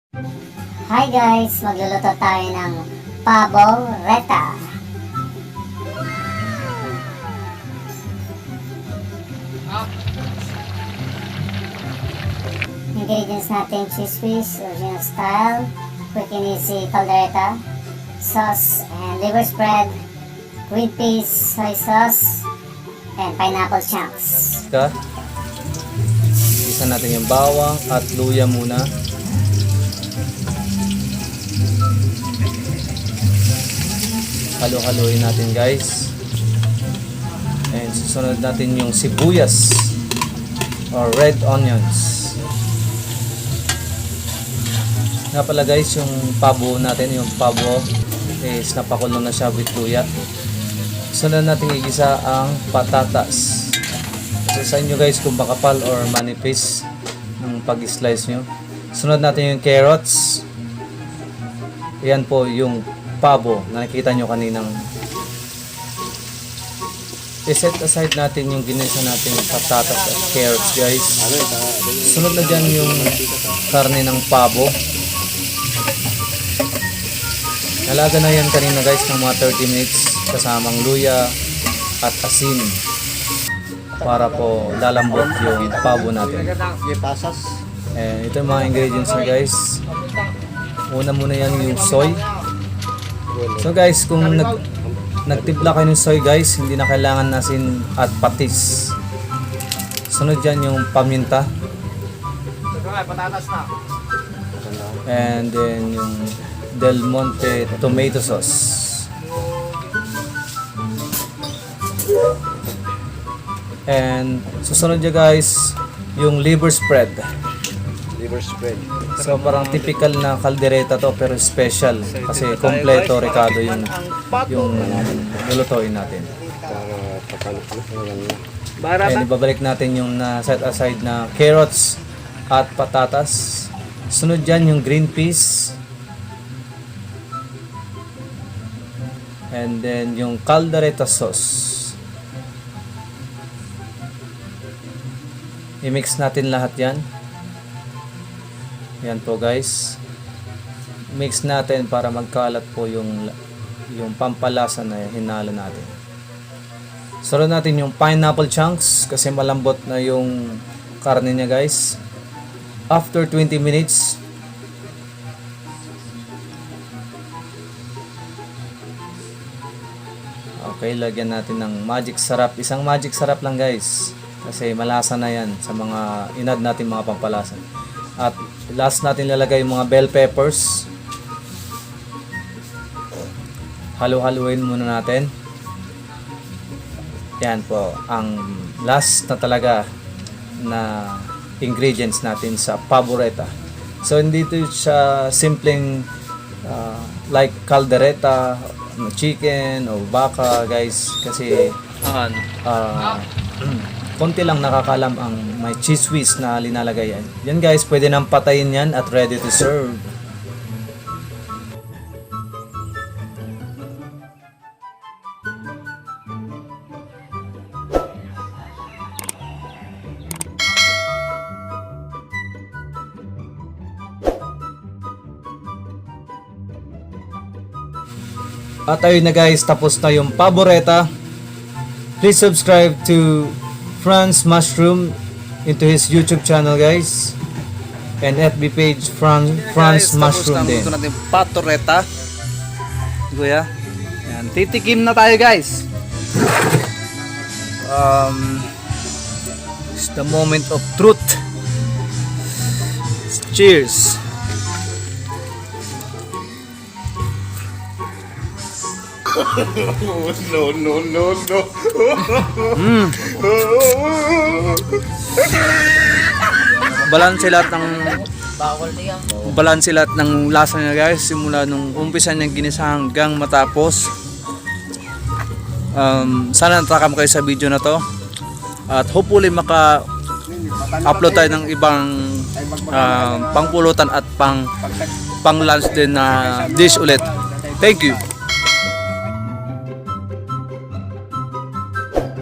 Hi guys! Magluluto tayo ng paboreta. Ingredients natin: cheese whiz, original style, quick and easy caldereta, sauce and liver spread, green peas, soy sauce, and pineapple chunks. Isa natin yung bawang at luya muna. Halo-haloin natin guys. And susunod natin yung sibuyas or red onions. Nga pala guys, yung pabo natin, yung pabo is napakulo na siya with luya. Sunod natin igisa ang patatas. So sa inyo guys kung makapal or manipis ng pag-slice nyo. Sunod natin yung carrots. Yan po yung pabo na nakita nyo kaninang. I-set aside natin yung ginisa natin patatas at carrots guys. Sunod na dyan yung karne ng pabo. Nalaga na yan kanina guys ng mga 30 minutes kasamang luya at asin para po lalambot yung pabo natin. Ito yung mga ingredients na guys. Una muna yan yung soy. So guys, kung nagtimpla kayo ng soy guys, hindi na kailangan nasin at patis. Sunod dyan yung paminta. And then yung Del Monte tomato sauce. And susunod dyan guys, yung liver spread. Liver spread. So parang typical na kaldereta to pero special kasi kompleto rekado yung lulutuin natin. And ibabalik natin yung na set aside na carrots at patatas. Sunod dyan yung green peas. And then yung caldereta sauce. I-mix natin lahat yan. Yan po guys. Mix natin para magkalat po yung pampalasa na hinalo natin. Sunod natin yung pineapple chunks kasi malambot na yung karne niya guys. After 20 minutes, okay, lagyan natin ng magic sarap. Isang magic sarap lang guys. Kasi malasa na yan sa mga inad natin mga pampalasa. At last natin lalagay yung mga bell peppers. Halo-haluin muna natin. Yan po ang last na talaga na ingredients natin sa paboreta. So hindi ito siya simpleng like caldereta, chicken o baka guys kasi konti lang nakakalam ang may cheese whiz na linalagay yan. Yan guys, pwede nang patayin yan at ready to serve. At ayun na guys, tapos na yung paboreta. Please subscribe to Franz Mushroom into his YouTube channel guys, and FB page Franz Mushroom din. Ito natin paboreta. Kuya. Yan, titikim na tayo guys. It's the moment of truth. Cheers. No. Balanse lahat ng lasa niya guys, simula nung umpisa niyang ginisa hanggang matapos. Sana natakam kayo sa video na to. At hopefully maka-upload tayo ng ibang pangpulutan at pang lunch din na dish ulit. Thank you.